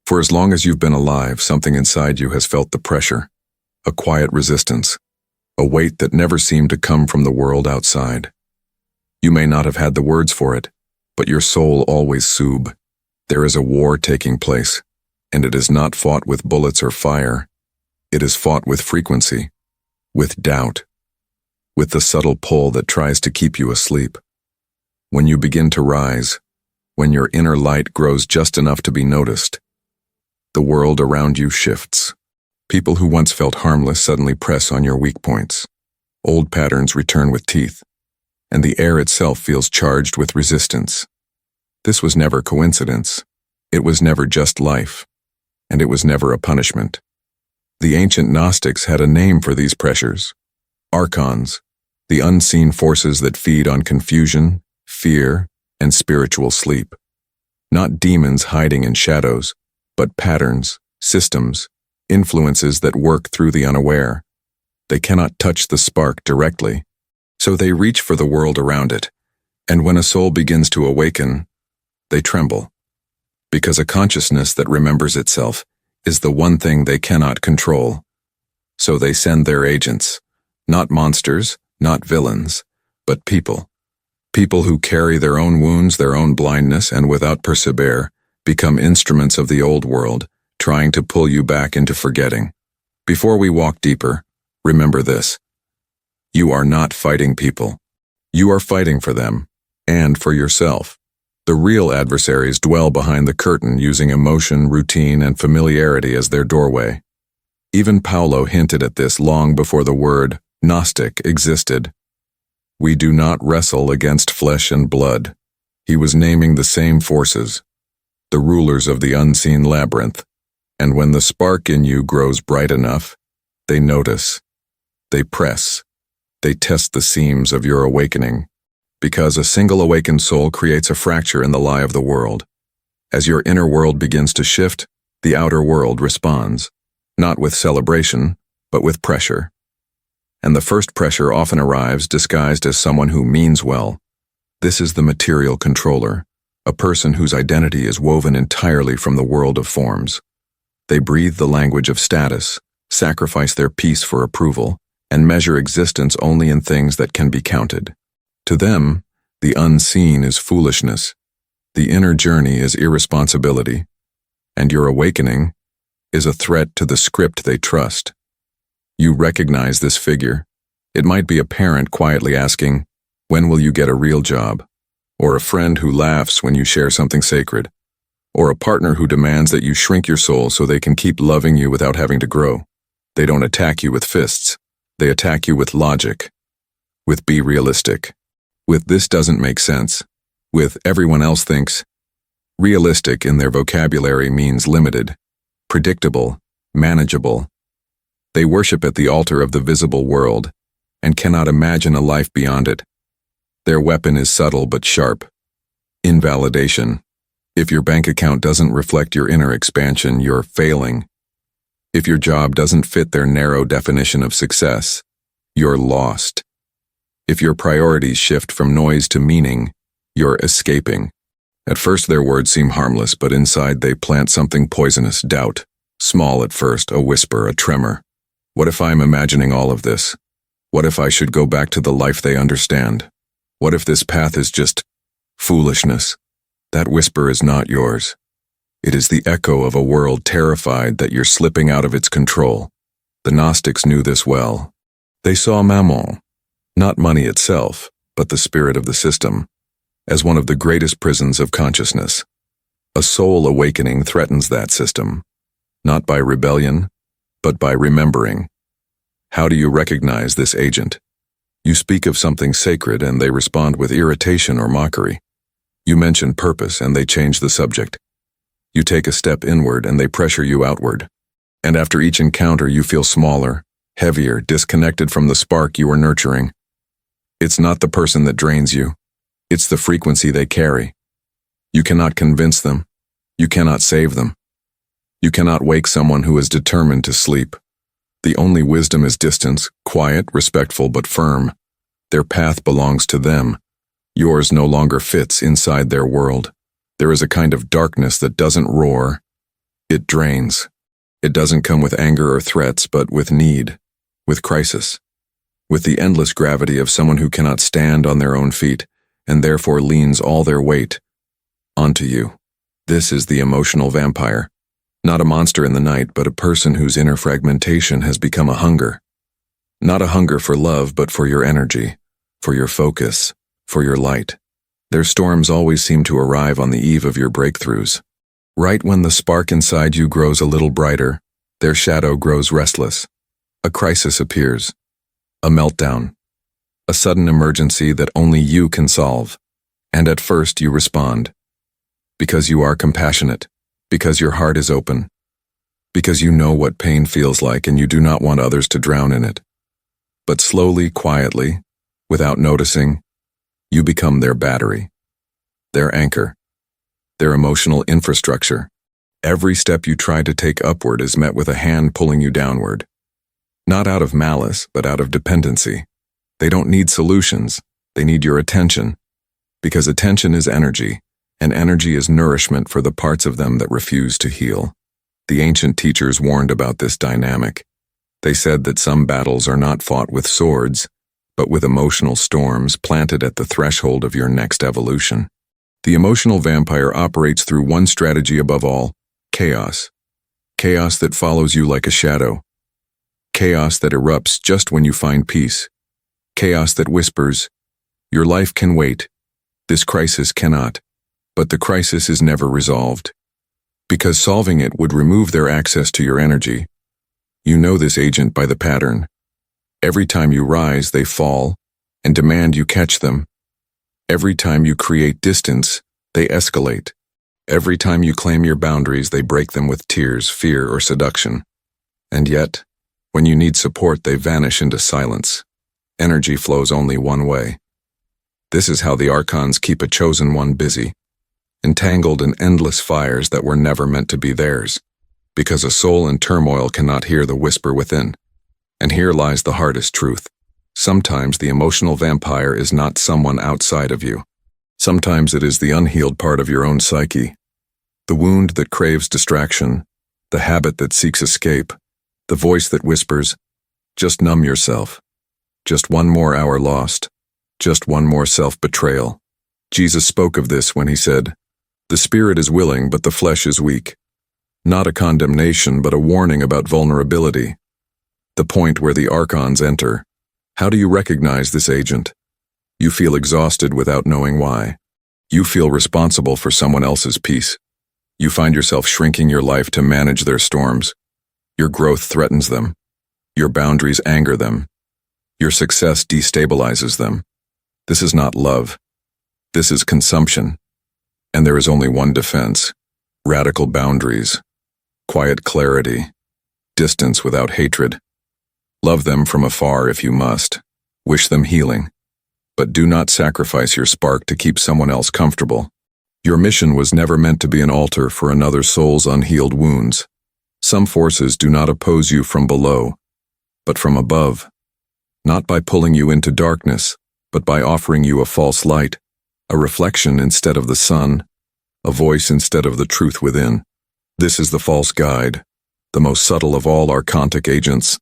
For as long as you've been alive, something inside you has felt the pressure, a quiet resistance, a weight that never seemed to come from the world outside. You may not have had the words for it, but your soul always soothed. There is a war taking place, and it is not fought with bullets or fire. It is fought with frequency, with doubt, with the subtle pull that tries to keep you asleep. When you begin to rise, when your inner light grows just enough to be noticed, the world around you shifts. People who once felt harmless suddenly press on your weak points. Old patterns return with teeth, and the air itself feels charged with resistance. This was never coincidence. It was never just life, and it was never a punishment. The ancient Gnostics had a name for these pressures: Archons, the unseen forces that feed on confusion, fear, and spiritual sleep. Not demons hiding in shadows, but patterns, systems, influences that work through the unaware. They cannot touch the spark directly, so they reach for the world around it, and when a soul begins to awaken, they tremble, because a consciousness that remembers itself is the one thing they cannot control. So they send their agents, not monsters, not villains, but people. People who carry their own wounds, their own blindness, and without persevere, become instruments of the old world, trying to pull you back into forgetting. Before we walk deeper, remember this: you are not fighting people. You are fighting for them, and for yourself. The real adversaries dwell behind the curtain, using emotion, routine, and familiarity as their doorway. Even Paulo hinted at this long before the word Gnostic existed. We do not wrestle against flesh and blood. He was naming the same forces, the rulers of the unseen labyrinth. And when the spark in you grows bright enough, they notice, they press, they test the seams of your awakening. Because a single awakened soul creates a fracture in the lie of the world. As your inner world begins to shift, the outer world responds, not with celebration, but with pressure. And the first pressure often arrives disguised as someone who means well. This is the material controller, a person whose identity is woven entirely from the world of forms. They breathe the language of status, sacrifice their peace for approval, and measure existence only in things that can be counted. To them, the unseen is foolishness, the inner journey is irresponsibility, and your awakening is a threat to the script they trust. You recognize this figure. It might be a parent quietly asking, "When will you get a real job?" Or a friend who laughs when you share something sacred, or a partner who demands that you shrink your soul so they can keep loving you without having to grow. They don't attack you with fists. They attack you with logic, with "be realistic," with "this doesn't make sense," with "everyone else thinks." Realistic in their vocabulary means limited, predictable, manageable. They worship at the altar of the visible world and cannot imagine a life beyond it. Their weapon is subtle but sharp: invalidation. If your bank account doesn't reflect your inner expansion, you're failing. If your job doesn't fit their narrow definition of success, you're lost. If your priorities shift from noise to meaning, you're escaping. At first their words seem harmless, but inside they plant something poisonous: doubt. Small at first, a whisper, a tremor. What if I'm imagining all of this? What if I should go back to the life they understand? What if this path is just foolishness? That whisper is not yours. It is the echo of a world terrified that you're slipping out of its control. The Gnostics knew this well. They saw mammon, not money itself, but the spirit of the system, as one of the greatest prisons of consciousness. A soul awakening threatens that system, not by rebellion, but by remembering. How do you recognize this agent? You speak of something sacred and they respond with irritation or mockery. You mention purpose and they change the subject. You take a step inward and they pressure you outward. And after each encounter you feel smaller, heavier, disconnected from the spark you are nurturing. It's not the person that drains you. It's the frequency they carry. You cannot convince them. You cannot save them. You cannot wake someone who is determined to sleep. The only wisdom is distance, quiet, respectful, but firm. Their path belongs to them. Yours no longer fits inside their world. There is a kind of darkness that doesn't roar. It drains. It doesn't come with anger or threats, but with need, with crisis, with the endless gravity of someone who cannot stand on their own feet and therefore leans all their weight onto you. This is the emotional vampire. Not a monster in the night, but a person whose inner fragmentation has become a hunger. Not a hunger for love, but for your energy, for your focus, for your light. Their storms always seem to arrive on the eve of your breakthroughs. Right when the spark inside you grows a little brighter, their shadow grows restless. A crisis appears. A meltdown. A sudden emergency that only you can solve. And at first you respond. Because you are compassionate. Because your heart is open. Because you know what pain feels like and you do not want others to drown in it. But slowly, quietly, without noticing, you become their battery, their anchor, their emotional infrastructure. Every step you try to take upward is met with a hand pulling you downward. Not out of malice, but out of dependency. They don't need solutions, they need your attention. Because attention is energy, and energy is nourishment for the parts of them that refuse to heal. The ancient teachers warned about this dynamic. They said that some battles are not fought with swords, but with emotional storms planted at the threshold of your next evolution. The emotional vampire operates through one strategy above all: chaos. Chaos that follows you like a shadow. Chaos that erupts just when you find peace. Chaos that whispers, "Your life can wait. This crisis cannot." But the crisis is never resolved. Because solving it would remove their access to your energy. You know this agent by the pattern. Every time you rise, they fall, and demand you catch them. Every time you create distance, they escalate. Every time you claim your boundaries, they break them with tears, fear, or seduction. And yet, when you need support, they vanish into silence. Energy flows only one way. This is how the Archons keep a chosen one busy, entangled in endless fires that were never meant to be theirs. Because a soul in turmoil cannot hear the whisper within. And here lies the hardest truth. Sometimes the emotional vampire is not someone outside of you. Sometimes it is the unhealed part of your own psyche. The wound that craves distraction, the habit that seeks escape, the voice that whispers, "Just numb yourself. Just one more hour lost. Just one more self-betrayal." Jesus spoke of this when he said, "The spirit is willing, but the flesh is weak." Not a condemnation, but a warning about vulnerability. The point where the Archons enter. How do you recognize this agent? You feel exhausted without knowing why. You feel responsible for someone else's peace. You find yourself shrinking your life to manage their storms. Your growth threatens them. Your boundaries anger them. Your success destabilizes them. This is not love. This is consumption. And there is only one defense: radical boundaries, quiet clarity, distance without hatred. Love them from afar if you must. Wish them healing. But do not sacrifice your spark to keep someone else comfortable. Your mission was never meant to be an altar for another soul's unhealed wounds. Some forces do not oppose you from below, but from above. Not by pulling you into darkness, but by offering you a false light, a reflection instead of the sun, a voice instead of the truth within. This is the false guide, the most subtle of all archontic agents.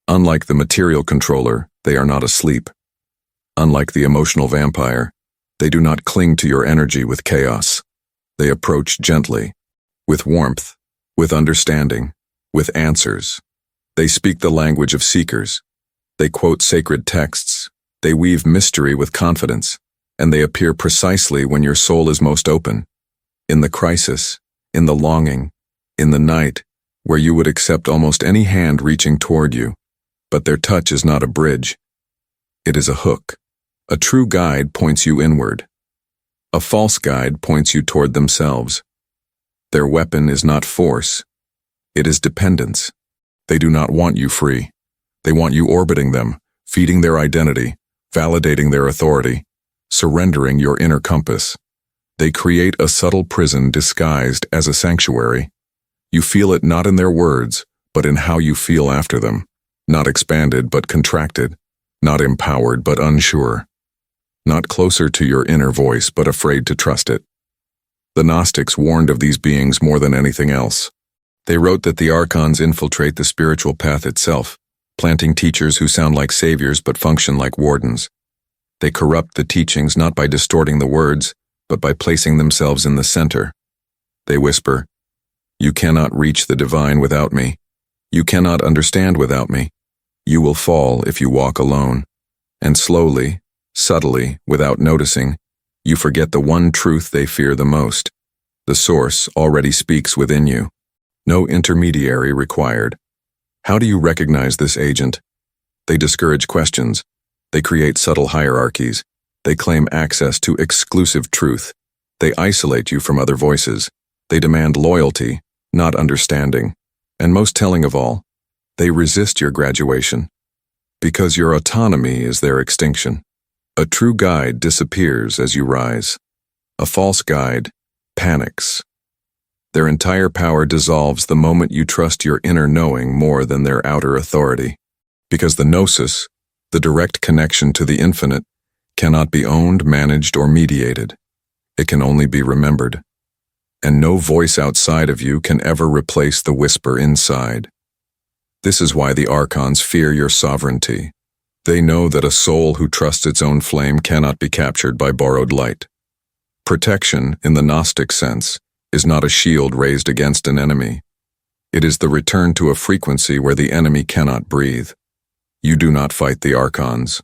Unlike the material controller, they are not asleep. Unlike the emotional vampire, they do not cling to your energy with chaos. They approach gently, with warmth, with understanding, with answers. They speak the language of seekers. They quote sacred texts. They weave mystery with confidence, and they appear precisely when your soul is most open. In the crisis, in the longing, in the night, where you would accept almost any hand reaching toward you. But their touch is not a bridge. It is a hook. A true guide points you inward. A false guide points you toward themselves. Their weapon is not force. It is dependence. They do not want you free. They want you orbiting them, feeding their identity, validating their authority, surrendering your inner compass. They create a subtle prison disguised as a sanctuary. You feel it not in their words, but in how you feel after them. Not expanded, but contracted. Not empowered, but unsure. Not closer to your inner voice, but afraid to trust it. The Gnostics warned of these beings more than anything else. They wrote that the Archons infiltrate the spiritual path itself, planting teachers who sound like saviors but function like wardens. They corrupt the teachings not by distorting the words, but by placing themselves in the center. They whisper, "You cannot reach the divine without me. You cannot understand without me. You will fall if you walk alone." And slowly, subtly, without noticing, you forget the one truth they fear the most. The source already speaks within you. No intermediary required. How do you recognize this agent? They discourage questions. They create subtle hierarchies. They claim access to exclusive truth. They isolate you from other voices. They demand loyalty, not understanding. And most telling of all, they resist your graduation. Because your autonomy is their extinction. A true guide disappears as you rise. A false guide panics. Their entire power dissolves the moment you trust your inner knowing more than their outer authority. Because the Gnosis, the direct connection to the infinite, cannot be owned, managed, or mediated. It can only be remembered. And no voice outside of you can ever replace the whisper inside. This is why the Archons fear your sovereignty. They know that a soul who trusts its own flame cannot be captured by borrowed light. Protection, in the Gnostic sense, is not a shield raised against an enemy. It is the return to a frequency where the enemy cannot breathe. You do not fight the Archons.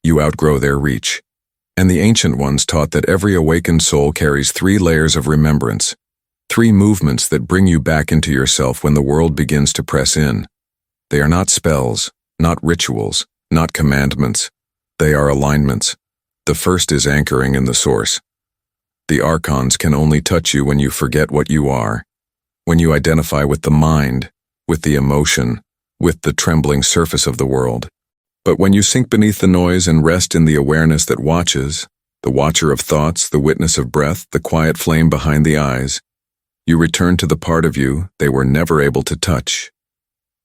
You outgrow their reach. And the ancient ones taught that every awakened soul carries 3 layers of remembrance, 3 movements that bring you back into yourself when the world begins to press in. They are not spells, not rituals, not commandments. They are alignments. The first is anchoring in the source. The Archons can only touch you when you forget what you are, when you identify with the mind, with the emotion, with the trembling surface of the world. But when you sink beneath the noise and rest in the awareness that watches, the watcher of thoughts, the witness of breath, the quiet flame behind the eyes, you return to the part of you they were never able to touch.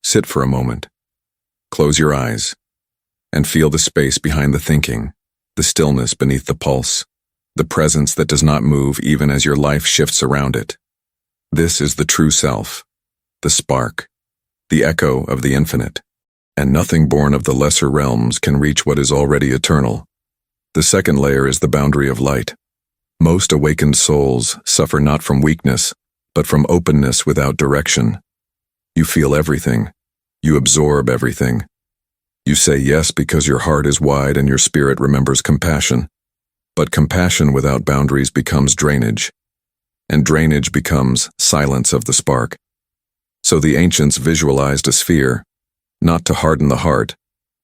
Sit for a moment. Close your eyes and feel the space behind the thinking, the stillness beneath the pulse, the presence that does not move even as your life shifts around it. This is the true self, the spark, the echo of the infinite, and nothing born of the lesser realms can reach what is already eternal. The second layer is the boundary of light. Most awakened souls suffer not from weakness, but from openness without direction. You feel everything. You absorb everything. You say yes because your heart is wide and your spirit remembers compassion. But compassion without boundaries becomes drainage, and drainage becomes silence of the spark. So the ancients visualized a sphere, not to harden the heart,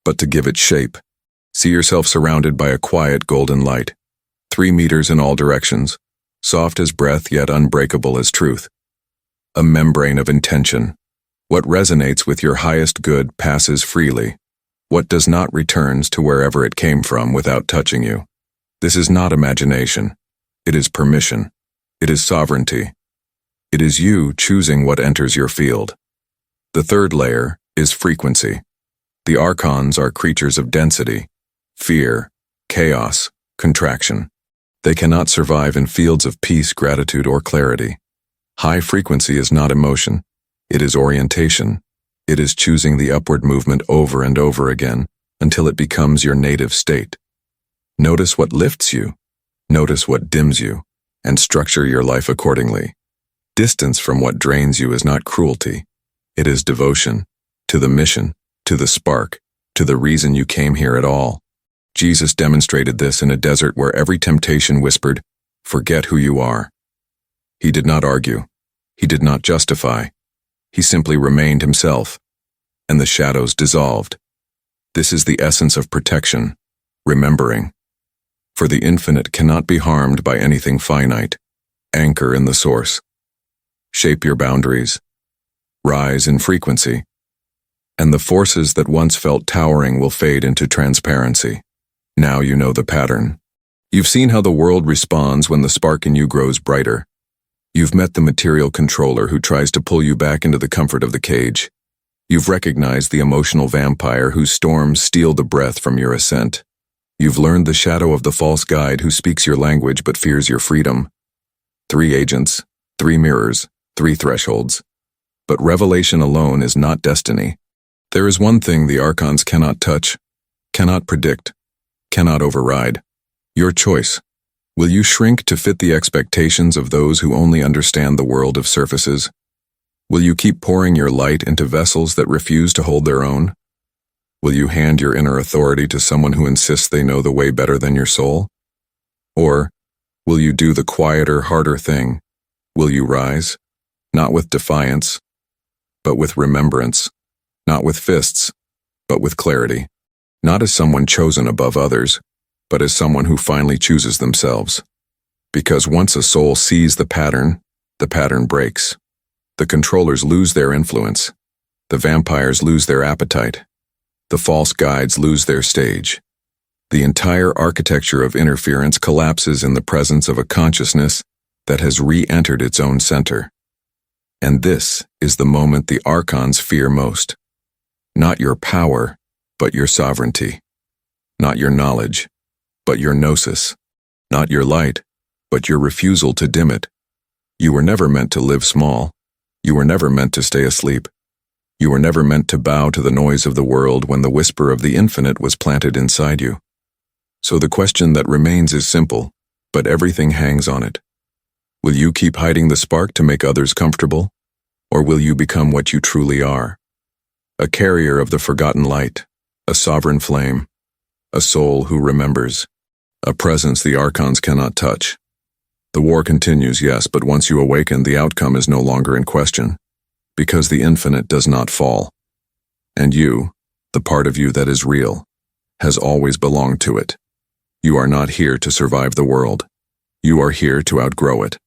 but to give it shape. See yourself surrounded by a quiet golden light, 3 meters in all directions, soft as breath yet unbreakable as truth. A membrane of intention. What resonates with your highest good passes freely. What does not returns to wherever it came from without touching you. This is not imagination. It is permission. It is sovereignty. It is you choosing what enters your field. The third layer is frequency. The Archons are creatures of density, fear, chaos, contraction. They cannot survive in fields of peace, gratitude, or clarity. High frequency is not emotion. It is orientation. It is choosing the upward movement over and over again until it becomes your native state. Notice what lifts you, notice what dims you, and structure your life accordingly. Distance from what drains you is not cruelty. It is devotion to the mission, to the spark, to the reason you came here at all. Jesus demonstrated this in a desert where every temptation whispered, "Forget who you are." He did not argue. He did not justify. He simply remained himself, and the shadows dissolved. This is the essence of protection, remembering. For the infinite cannot be harmed by anything finite. Anchor in the source. Shape your boundaries. Rise in frequency. And the forces that once felt towering will fade into transparency. Now you know the pattern. You've seen how the world responds when the spark in you grows brighter. You've met the material controller who tries to pull you back into the comfort of the cage. You've recognized the emotional vampire whose storms steal the breath from your ascent. You've learned the shadow of the false guide who speaks your language but fears your freedom. 3 agents, 3 mirrors, 3 thresholds. But revelation alone is not destiny. There is one thing the Archons cannot touch, cannot predict, cannot override. Your choice. Will you shrink to fit the expectations of those who only understand the world of surfaces? Will you keep pouring your light into vessels that refuse to hold their own? Will you hand your inner authority to someone who insists they know the way better than your soul? Or will you do the quieter, harder thing? Will you rise? Not with defiance, but with remembrance. Not with fists, but with clarity. Not as someone chosen above others, but as someone who finally chooses themselves. Because once a soul sees the pattern breaks. The controllers lose their influence. The vampires lose their appetite. The false guides lose their stage. The entire architecture of interference collapses in the presence of a consciousness that has re-entered its own center. And this is the moment the Archons fear most. Not your power, but your sovereignty. Not your knowledge, but your Gnosis. Not your light, but your refusal to dim it. You were never meant to live small. You were never meant to stay asleep. You were never meant to bow to the noise of the world when the whisper of the infinite was planted inside you. So the question that remains is simple, but everything hangs on it. Will you keep hiding the spark to make others comfortable? Or will you become what you truly are? A carrier of the forgotten light, a sovereign flame, a soul who remembers, a presence the Archons cannot touch. The war continues, yes, but once you awaken, the outcome is no longer in question, because the infinite does not fall. And you, the part of you that is real, has always belonged to it. You are not here to survive the world. You are here to outgrow it.